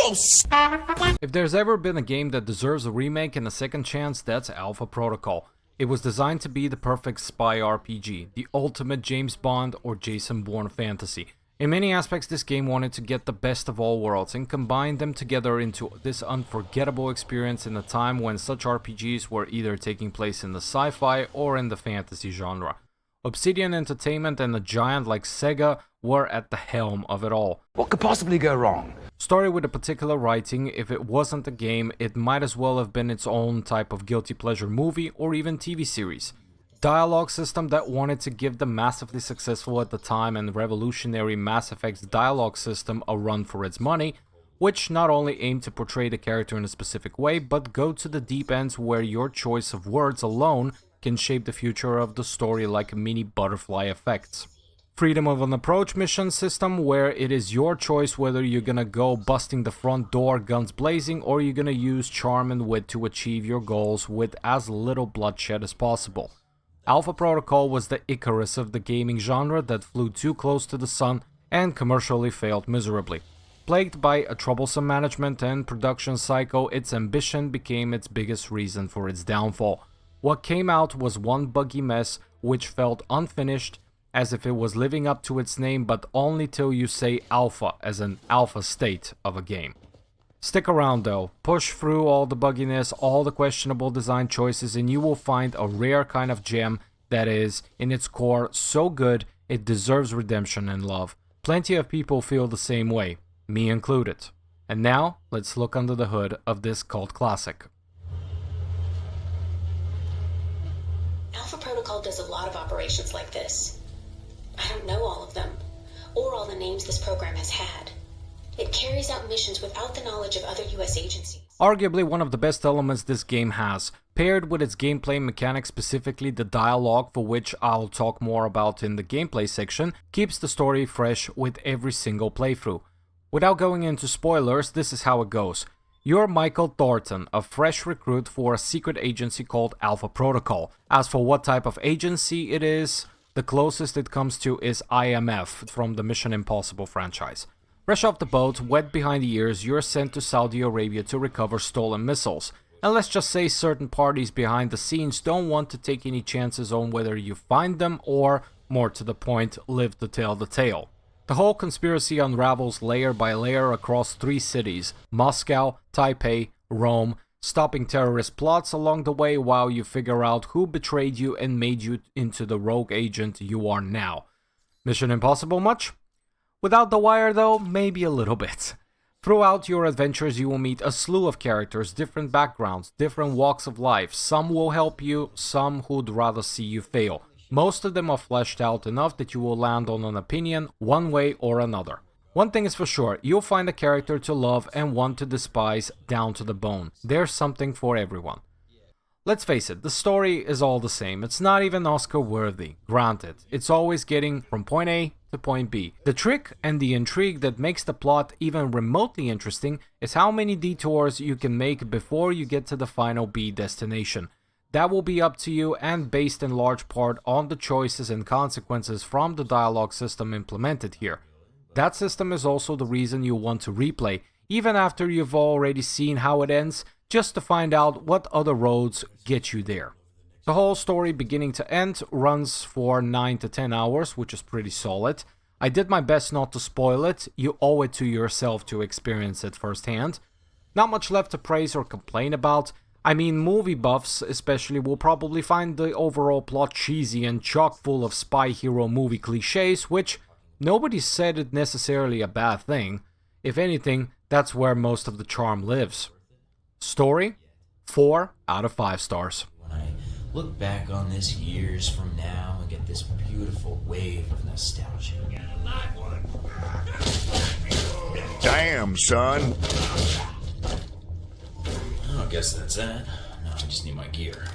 If there's ever been a game that deserves a remake and a second chance, that's Alpha Protocol. It was designed to be the perfect spy RPG, the ultimate James Bond or Jason Bourne fantasy. In many aspects, this game wanted to get the best of all worlds and combine them together into this unforgettable experience in a time when such RPGs were either taking place in the sci-fi or in the fantasy genre. Obsidian Entertainment and a giant like Sega were at the helm of it all. What could possibly go wrong? Story with a particular writing, if it wasn't a game, it might as well have been its own type of guilty pleasure movie or even TV series. Dialogue system that wanted to give the massively successful at the time and revolutionary Mass Effect's dialogue system a run for its money, which not only aimed to portray the character in a specific way, but go to the deep ends where your choice of words alone can shape the future of the story like mini butterfly effects. Freedom of an approach mission system where it is your choice whether you're gonna go busting the front door guns blazing or you're gonna use charm and wit to achieve your goals with as little bloodshed as possible. Alpha Protocol was the Icarus of the gaming genre that flew too close to the sun and commercially failed miserably. Plagued by a troublesome management and production cycle, its ambition became its biggest reason for its downfall. What came out was one buggy mess which felt unfinished, as if it was living up to its name, but only till you say alpha as an alpha state of a game. Stick around though, push through all the bugginess, all the questionable design choices, and you will find a rare kind of gem that is, in its core, so good it deserves redemption and love. Plenty of people feel the same way, me included. And now, let's look under the hood of this cult classic. Alpha Protocol does a lot of operations like this. I don't know all of them, or all the names this program has had. It carries out missions without the knowledge of other US agencies. Arguably one of the best elements this game has, paired with its gameplay mechanics, specifically the dialogue, for which I'll talk more about in the gameplay section, keeps the story fresh with every single playthrough. Without going into spoilers, this is how it goes. You're Michael Thornton, a fresh recruit for a secret agency called Alpha Protocol. As for what type of agency it is, the closest it comes to is IMF from the Mission Impossible franchise. Fresh off the boat, wet behind the ears, you're sent to Saudi Arabia to recover stolen missiles. And let's just say certain parties behind the scenes don't want to take any chances on whether you find them or, more to the point, live to tell the tale. The whole conspiracy unravels layer by layer across 3 cities, Moscow, Taipei, Rome, stopping terrorist plots along the way while you figure out who betrayed you and made you into the rogue agent you are now. Mission Impossible much? Without the wire though, maybe a little bit. Throughout your adventures you will meet a slew of characters, different backgrounds, different walks of life. Some will help you, some who'd rather see you fail. Most of them are fleshed out enough that you will land on an opinion one way or another. One thing is for sure, you'll find a character to love and one to despise down to the bone. There's something for everyone. Let's face it, the story is all the same. It's not even Oscar worthy, granted. It's always getting from point A to point B. The trick and the intrigue that makes the plot even remotely interesting is how many detours you can make before you get to the final B destination. That will be up to you and based in large part on the choices and consequences from the dialogue system implemented here. That system is also the reason you want to replay, even after you've already seen how it ends, just to find out what other roads get you there. The whole story beginning to end runs for 9 to 10 hours, which is pretty solid. I did my best not to spoil it, you owe it to yourself to experience it firsthand. Not much left to praise or complain about. I mean, movie buffs especially will probably find the overall plot cheesy and chock full of spy hero movie cliches, which nobody said it necessarily a bad thing. If anything, that's where most of the charm lives. Story? 4 out of 5 stars. When I look back on this years from now and get this beautiful wave of nostalgia. Damn, son. I guess that's it. Now I just need my gear.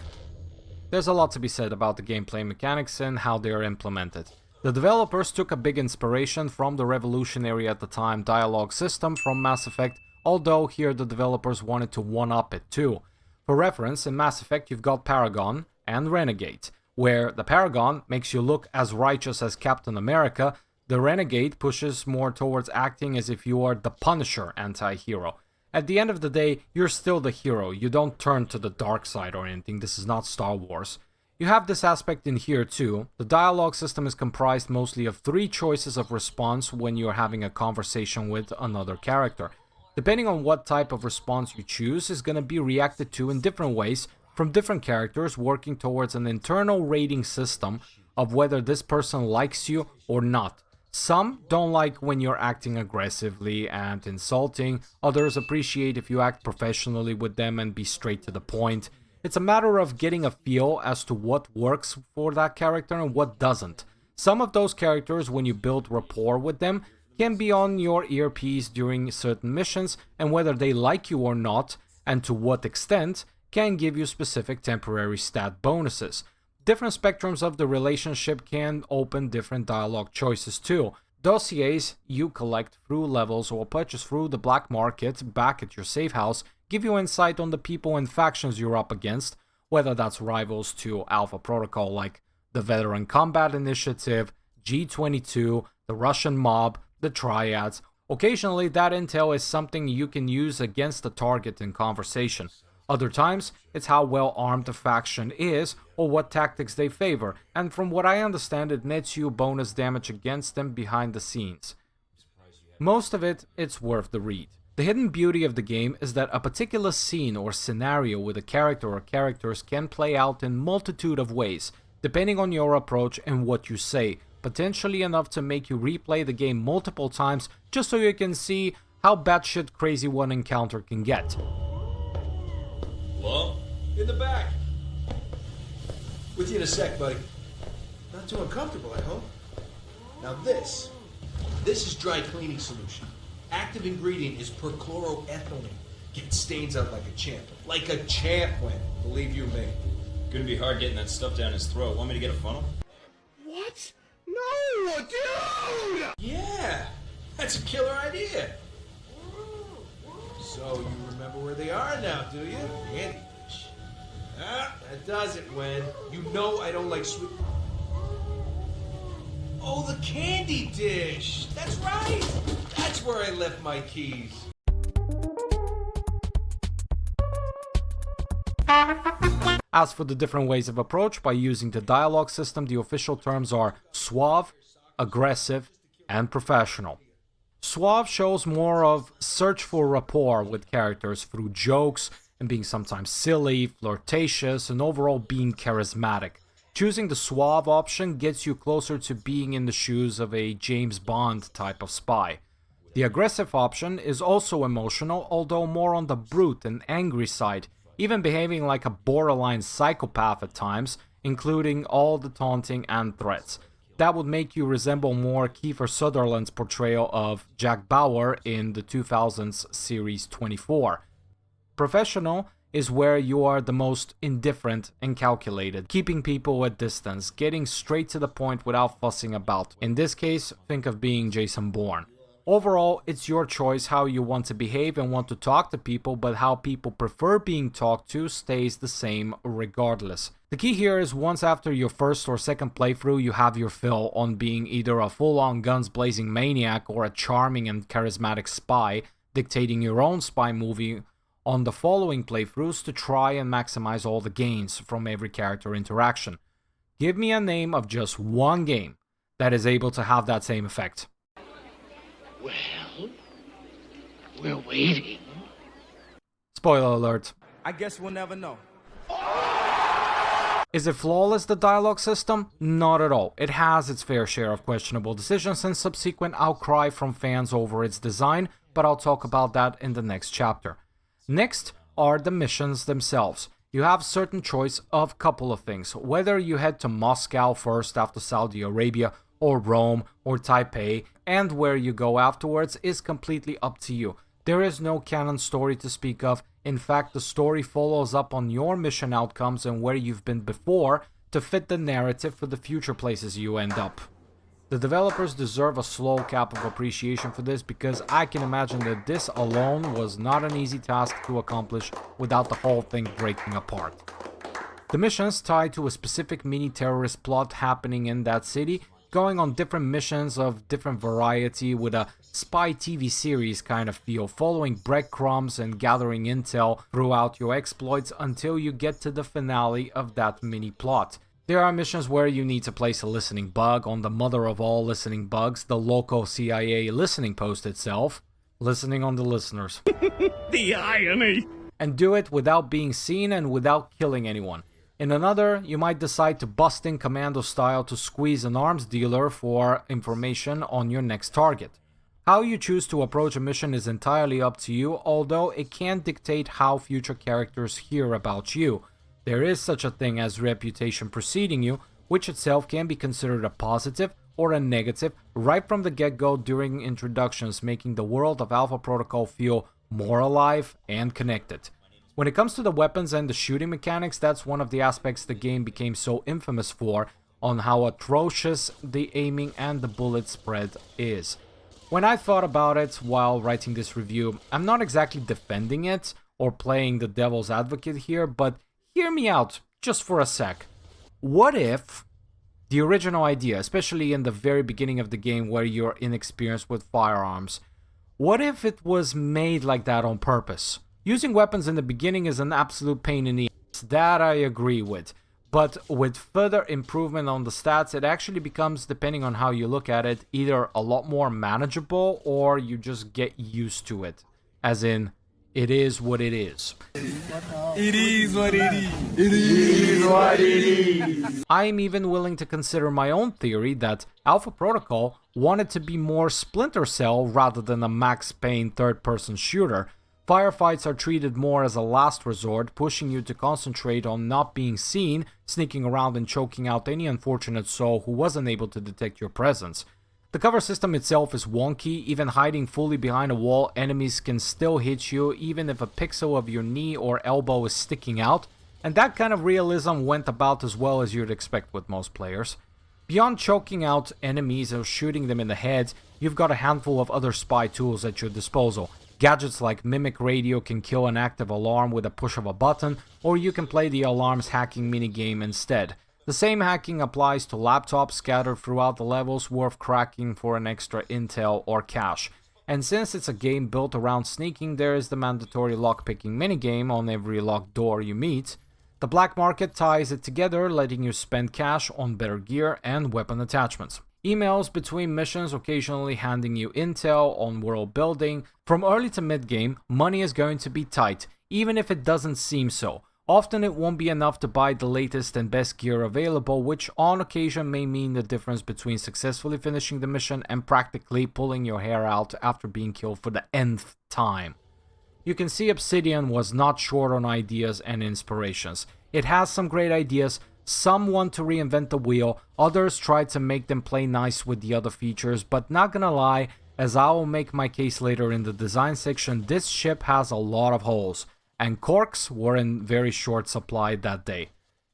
There's a lot to be said about the gameplay mechanics and how they are implemented. The developers took a big inspiration from the revolutionary at the time dialogue system from Mass Effect, although here the developers wanted to one-up it too. For reference, in Mass Effect you've got Paragon and Renegade, where the Paragon makes you look as righteous as Captain America, The Renegade pushes more towards acting as if you are the Punisher anti-hero. At the end of the day, you're still the hero, you don't turn to the dark side or anything, this is not Star Wars. You have this aspect in here too. The dialogue system is comprised mostly of 3 choices of response when you're having a conversation with another character. Depending on what type of response you choose is going to be reacted to in different ways from different characters, working towards an internal rating system of whether this person likes you or not. Some don't like when you're acting aggressively and insulting, others appreciate if you act professionally with them and be straight to the point. It's a matter of getting a feel as to what works for that character and what doesn't. Some of those characters, when you build rapport with them, can be on your earpiece during certain missions, and whether they like you or not, and to what extent, can give you specific temporary stat bonuses. Different spectrums of the relationship can open different dialogue choices too. Dossiers you collect through levels or purchase through the black market back at your safe house give you insight on the people and factions you're up against, whether that's rivals to Alpha Protocol like the Veteran Combat Initiative, G22, the Russian Mob, the Triads. Occasionally that intel is something you can use against the target in conversation. Other times, it's how well armed the faction is or what tactics they favor, and from what I understand it nets you bonus damage against them behind the scenes. Most of it, it's worth the read. The hidden beauty of the game is that a particular scene or scenario with a character or characters can play out in multitude of ways, depending on your approach and what you say, potentially enough to make you replay the game multiple times just so you can see how batshit crazy one encounter can get. Hello? In the back. With you in a sec, buddy. Not too uncomfortable, I hope. Now this is dry cleaning solution. Active ingredient is perchloroethylene. Gets stains out like a champ. Like a champ, Wayne. Believe you me. Gonna be hard getting that stuff down his throat. Want me to get a funnel? What? No, dude! Yeah, that's a killer idea. So you remember where they are now, do you? Candy dish. Ah, that does it, Wen. You know I don't like sweet... Oh, the candy dish! That's right! That's where I left my keys. As for the different ways of approach by using the dialogue system, the official terms are suave, aggressive, and professional. Suave shows more of search for rapport with characters through jokes and being sometimes silly, flirtatious, and overall being charismatic. Choosing the suave option gets you closer to being in the shoes of a James Bond type of spy. The aggressive option is also emotional, although more on the brute and angry side, even behaving like a borderline psychopath at times, including all the taunting and threats. That would make you resemble more Kiefer Sutherland's portrayal of Jack Bauer in the 2000s series 24. Professional is where you are the most indifferent and calculated, keeping people at distance, getting straight to the point without fussing about. In this case, think of being Jason Bourne. Overall, it's your choice how you want to behave and want to talk to people, but how people prefer being talked to stays the same regardless. The key here is once after your first or second playthrough you have your fill on being either a full-on guns-blazing maniac or a charming and charismatic spy, dictating your own spy movie on the following playthroughs to try and maximize all the gains from every character interaction. Give me a name of just one game that is able to have that same effect. Well, we're waiting. Spoiler alert. I guess we'll never know. Is it flawless, the dialogue system? Not at all. It has its fair share of questionable decisions and subsequent outcry from fans over its design, but I'll talk about that in the next chapter. Next are the missions themselves. You have certain choice of couple of things, whether you head to Moscow first after Saudi Arabia, or Rome, or Taipei, and where you go afterwards is completely up to you. There is no canon story to speak of. In fact, the story follows up on your mission outcomes and where you've been before to fit the narrative for the future places you end up. The developers deserve a slow cap of appreciation for this, because I can imagine that this alone was not an easy task to accomplish without the whole thing breaking apart. The missions tied to a specific mini-terrorist plot happening in that city going on different missions of different variety with a spy TV series kind of feel, following breadcrumbs and gathering intel throughout your exploits until you get to the finale of that mini plot. There are missions where you need to place a listening bug on the mother of all listening bugs, the local CIA listening post itself, listening on the listeners. The irony! And do it without being seen and without killing anyone. In another, you might decide to bust in commando style to squeeze an arms dealer for information on your next target. How you choose to approach a mission is entirely up to you, although it can dictate how future characters hear about you. There is such a thing as reputation preceding you, which itself can be considered a positive or a negative right from the get-go during introductions, making the world of Alpha Protocol feel more alive and connected. When it comes to the weapons and the shooting mechanics, that's one of the aspects the game became so infamous for, on how atrocious the aiming and the bullet spread is. When I thought about it while writing this review, I'm not exactly defending it or playing the devil's advocate here, but hear me out just for a sec. What if the original idea, especially in the very beginning of the game where you're inexperienced with firearms, what if it was made like that on purpose? Using weapons in the beginning is an absolute pain in the ass, that I agree with. But with further improvement on the stats, it actually becomes, depending on how you look at it, either a lot more manageable or you just get used to it. As in, it is what it is. It is what it is. It is what it is. I'm even willing to consider my own theory that Alpha Protocol wanted to be more Splinter Cell rather than a Max Payne third-person shooter. Firefights are treated more as a last resort, pushing you to concentrate on not being seen, sneaking around and choking out any unfortunate soul who wasn't able to detect your presence. The cover system itself is wonky. Even hiding fully behind a wall, enemies can still hit you even if a pixel of your knee or elbow is sticking out, and that kind of realism went about as well as you'd expect with most players. Beyond choking out enemies or shooting them in the head, you've got a handful of other spy tools at your disposal. Gadgets like Mimic Radio can kill an active alarm with a push of a button, or you can play the alarms hacking minigame instead. The same hacking applies to laptops scattered throughout the levels worth cracking for an extra intel or cash. And since it's a game built around sneaking, there is the mandatory lockpicking minigame on every locked door you meet. The black market ties it together, letting you spend cash on better gear and weapon attachments. Emails between missions occasionally handing you intel on world building. From early to mid game, money is going to be tight, even if it doesn't seem so. Often it won't be enough to buy the latest and best gear available, which on occasion may mean the difference between successfully finishing the mission and practically pulling your hair out after being killed for the nth time. You can see Obsidian was not short on ideas and inspirations. It has some great ideas. Some want to reinvent the wheel, others try to make them play nice with the other features, but not gonna lie, as I will make my case later in the design section, this ship has a lot of holes, and corks were in very short supply that day.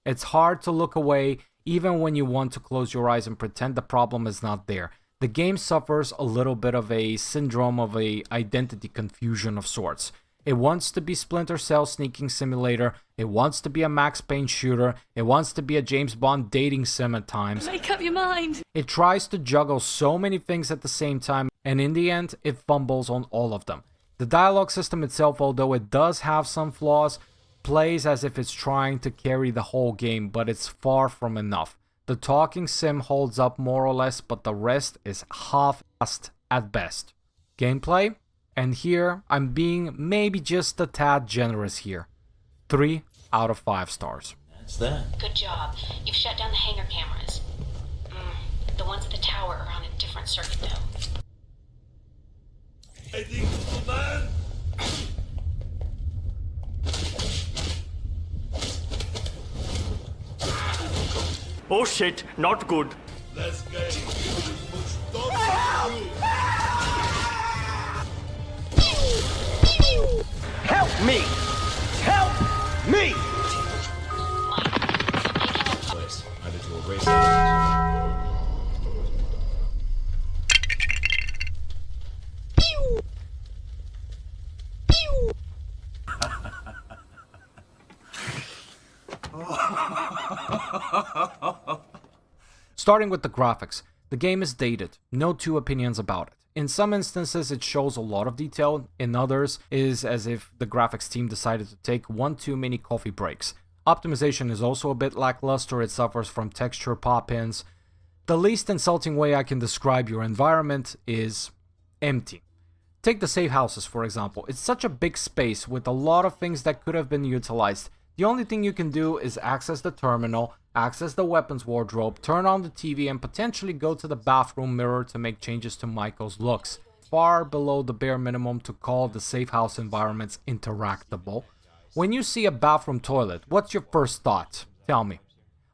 It's hard to look away, even when you want to close your eyes and pretend the problem is not there. The game suffers a little bit of a syndrome of a identity confusion of sorts. It wants to be Splinter Cell sneaking simulator, it wants to be a Max Payne shooter, it wants to be a James Bond dating sim at times. Make up your mind! It tries to juggle so many things at the same time, and in the end, it fumbles on all of them. The dialogue system itself, although it does have some flaws, plays as if it's trying to carry the whole game, but it's far from enough. The talking sim holds up more or less, but the rest is half-assed at best. Gameplay? And here, I'm being maybe just a tad generous here. 3 out of 5 stars. That's that. Good job. You've shut down the hangar cameras. The ones at the tower are on a different circuit, though. I think, man. Oh shit, not good. Let's get it. Help me! Help me! Place. Either to erase it. Starting with the graphics. The game is dated, no two opinions about it. In some instances it shows a lot of detail, in others it is as if the graphics team decided to take one too many coffee breaks. Optimization is also a bit lackluster, it suffers from texture pop-ins. The least insulting way I can describe your environment is empty. Take the safe houses for example. It's such a big space with a lot of things that could have been utilized. The only thing you can do is access the terminal, access the weapons wardrobe, turn on the TV and potentially go to the bathroom mirror to make changes to Michael's looks. Far below the bare minimum to call the safe house environments interactable. When you see a bathroom toilet, what's your first thought? Tell me.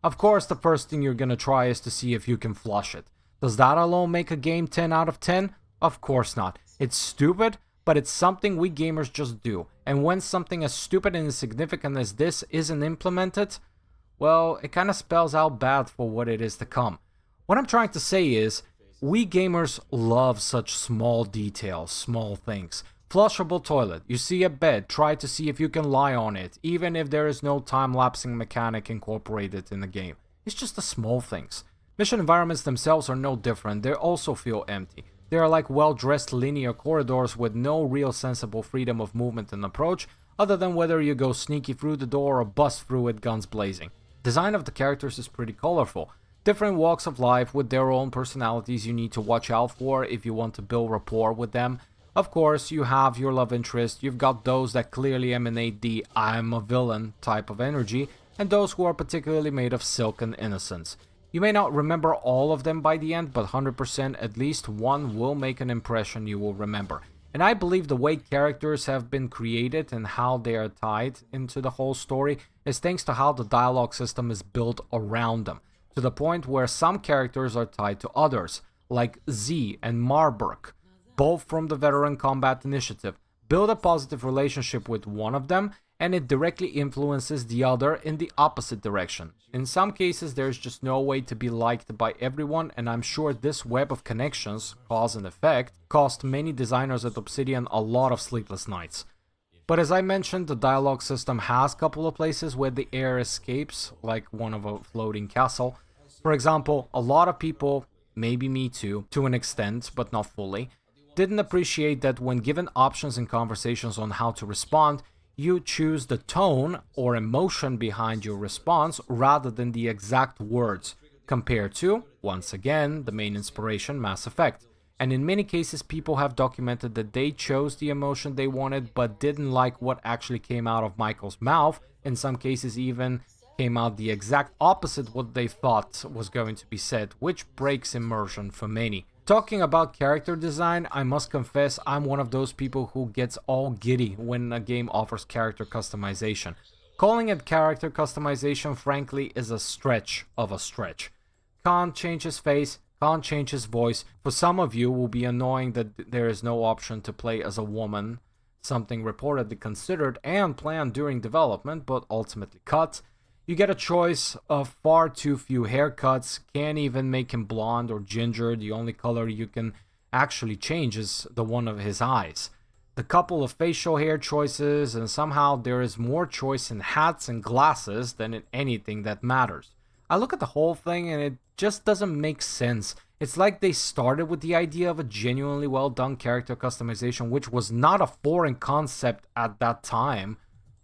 Of course the first thing you're gonna try is to see if you can flush it. Does that alone make a game 10 out of 10? Of course not. It's stupid, but it's something we gamers just do. And when something as stupid and insignificant as this isn't implemented, well, it kind of spells out bad for what it is to come. What I'm trying to say is, we gamers love such small details, small things. Flushable toilet, you see a bed, try to see if you can lie on it, even if there is no time-lapsing mechanic incorporated in the game. It's just the small things. Mission environments themselves are no different, they also feel empty. They are like well-dressed linear corridors with no real sensible freedom of movement and approach, other than whether you go sneaky through the door or bust through it guns blazing. Design of the characters is pretty colorful. Different walks of life with their own personalities you need to watch out for if you want to build rapport with them. Of course, you have your love interest, you've got those that clearly emanate the I'm a villain type of energy, and those who are particularly made of silk and innocence. You may not remember all of them by the end, but 100% at least one will make an impression you will remember. And I believe the way characters have been created and how they are tied into the whole story is thanks to how the dialogue system is built around them, to the point where some characters are tied to others, like Z and Marburg, both from the Veteran Combat Initiative. Build a positive relationship with one of them, and it directly influences the other in the opposite direction. In some cases, there's just no way to be liked by everyone, and I'm sure this web of connections, cause and effect, cost many designers at Obsidian a lot of sleepless nights. But as I mentioned, the dialogue system has a couple of places where the air escapes, like one of a floating castle. For example, a lot of people, maybe me too, to an extent, but not fully, didn't appreciate that when given options in conversations on how to respond, you choose the tone or emotion behind your response rather than the exact words, compared to, once again, the main inspiration, Mass Effect. And in many cases people have documented that they chose the emotion they wanted but didn't like what actually came out of Michael's mouth, in some cases even came out the exact opposite what they thought was going to be said, which breaks immersion for many. Talking about character design, I must confess I'm one of those people who gets all giddy when a game offers character customization. Calling it character customization, frankly, is a stretch of a stretch. Can't change his face, can't change his voice. For some of you, will be annoying that there is no option to play as a woman, something reportedly considered and planned during development, but ultimately cut. You get a choice of far too few haircuts, can't even make him blonde or ginger, the only color you can actually change is the one of his eyes. The couple of facial hair choices, and somehow there is more choice in hats and glasses than in anything that matters. I look at the whole thing and it just doesn't make sense. It's like they started with the idea of a genuinely well done character customization, which was not a foreign concept at that time,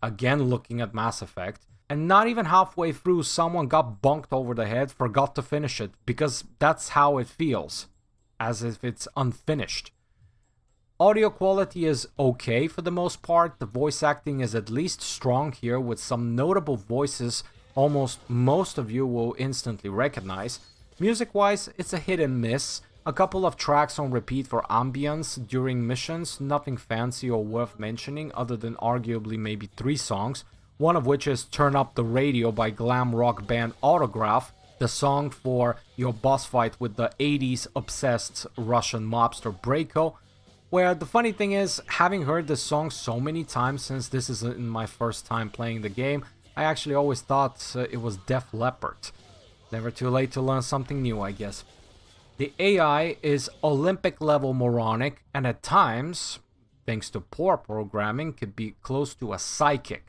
again looking at Mass Effect. And not even halfway through, someone got bonked over the head, forgot to finish it, because that's how it feels, as if it's unfinished. Audio quality is okay for the most part, the voice acting is at least strong here, with some notable voices almost most of you will instantly recognize. Music-wise, it's a hit and miss, a couple of tracks on repeat for ambience during missions, nothing fancy or worth mentioning other than arguably maybe 3 songs. One of which is Turn Up the Radio by glam rock band Autograph, the song for your boss fight with the 80s obsessed Russian mobster Brayko, where the funny thing is, having heard this song so many times since this is my first time playing the game, I actually always thought it was Def Leppard. Never too late to learn something new, I guess. The AI is Olympic level moronic, and at times, thanks to poor programming, could be close to a psychic.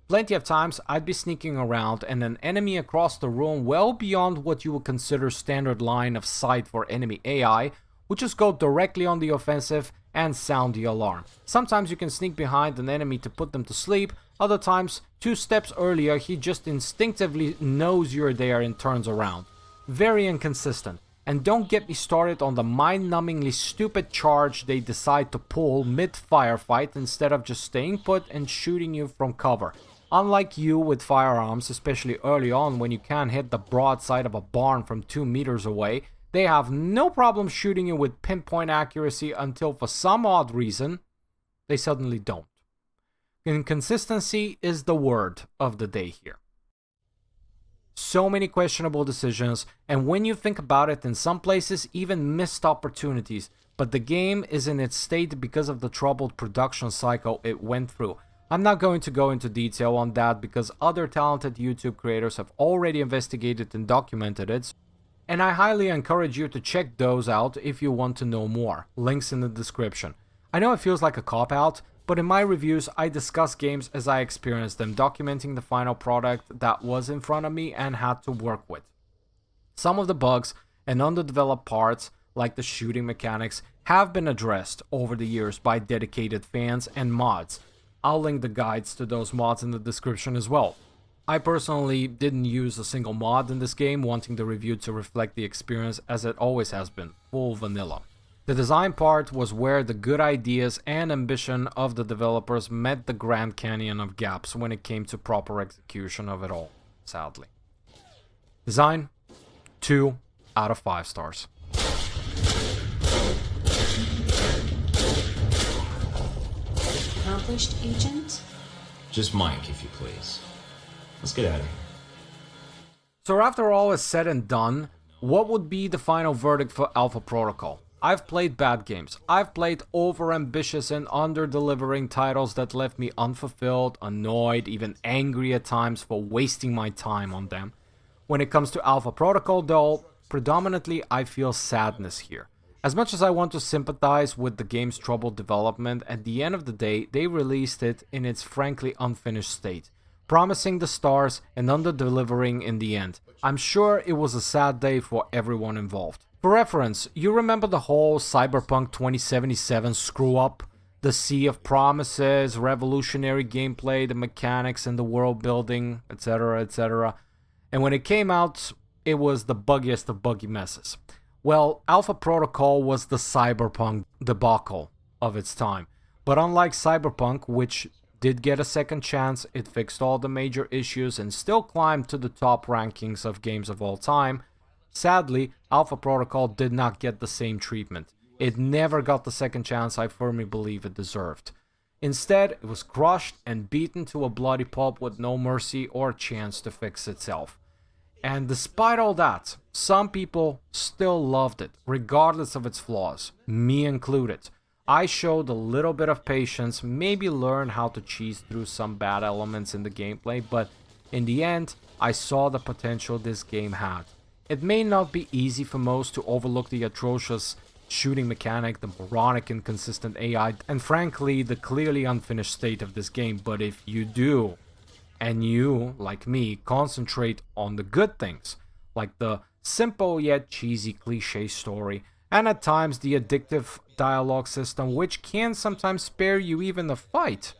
Plenty of times I'd be sneaking around and an enemy across the room well beyond what you would consider standard line of sight for enemy AI would just go directly on the offensive and sound the alarm. Sometimes you can sneak behind an enemy to put them to sleep, other times 2 steps earlier he just instinctively knows you're there and turns around. Very inconsistent. And don't get me started on the mind-numbingly stupid charge they decide to pull mid-firefight instead of just staying put and shooting you from cover. Unlike you with firearms, especially early on when you can't hit the broadside of a barn from 2 meters away, they have no problem shooting you with pinpoint accuracy until for some odd reason, they suddenly don't. Inconsistency is the word of the day here. So many questionable decisions, and when you think about it, in some places even missed opportunities, but the game is in its state because of the troubled production cycle it went through. I'm not going to go into detail on that because other talented YouTube creators have already investigated and documented it, and I highly encourage you to check those out if you want to know more. Links in the description. I know it feels like a cop-out, but in my reviews I discuss games as I experienced them, documenting the final product that was in front of me and had to work with. Some of the bugs and underdeveloped parts, like the shooting mechanics, have been addressed over the years by dedicated fans and mods. I'll link the guides to those mods in the description as well. I personally didn't use a single mod in this game, wanting the review to reflect the experience as it always has been, full vanilla. The design part was where the good ideas and ambition of the developers met the Grand Canyon of gaps when it came to proper execution of it all, sadly. Design, 2 out of 5 stars. Accomplished, Agent? Just Mike, if you please. Let's get out of here. So after all is said and done, what would be the final verdict for Alpha Protocol? I've played bad games. I've played over-ambitious and under-delivering titles that left me unfulfilled, annoyed, even angry at times for wasting my time on them. When it comes to Alpha Protocol though, predominantly I feel sadness here. As much as I want to sympathize with the game's troubled development, at the end of the day, they released it in its frankly unfinished state, promising the stars and under-delivering in the end. I'm sure it was a sad day for everyone involved. For reference, you remember the whole Cyberpunk 2077 screw-up? The sea of promises, revolutionary gameplay, the mechanics and the world building, etc, etc. And when it came out, it was the buggiest of buggy messes. Well, Alpha Protocol was the Cyberpunk debacle of its time. But unlike Cyberpunk, which did get a second chance, it fixed all the major issues and still climbed to the top rankings of games of all time, sadly, Alpha Protocol did not get the same treatment. It never got the second chance I firmly believe it deserved. Instead, it was crushed and beaten to a bloody pulp with no mercy or chance to fix itself. And despite all that, some people still loved it, regardless of its flaws, me included. I showed a little bit of patience, maybe learned how to cheese through some bad elements in the gameplay, but in the end, I saw the potential this game had. It may not be easy for most to overlook the atrocious shooting mechanic, the moronic inconsistent AI, and frankly the clearly unfinished state of this game, but if you do, and you, like me, concentrate on the good things, like the simple yet cheesy cliche story, and at times the addictive dialogue system which can sometimes spare you even the fight,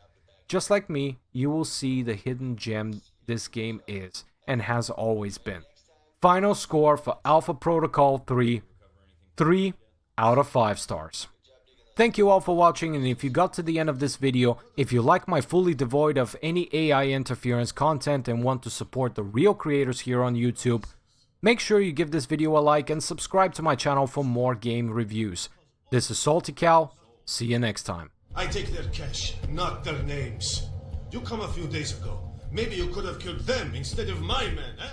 just like me, you will see the hidden gem this game is, and has always been. Final score for Alpha Protocol 3, 3 out of 5 stars. Thank you all for watching, and if you got to the end of this video, if you like my fully devoid of any AI interference content and want to support the real creators here on YouTube, make sure you give this video a like and subscribe to my channel for more game reviews. This is SaltyKal, see you next time. I take their cash, not their names. You come a few days ago. Maybe you could have killed them instead of my men, eh?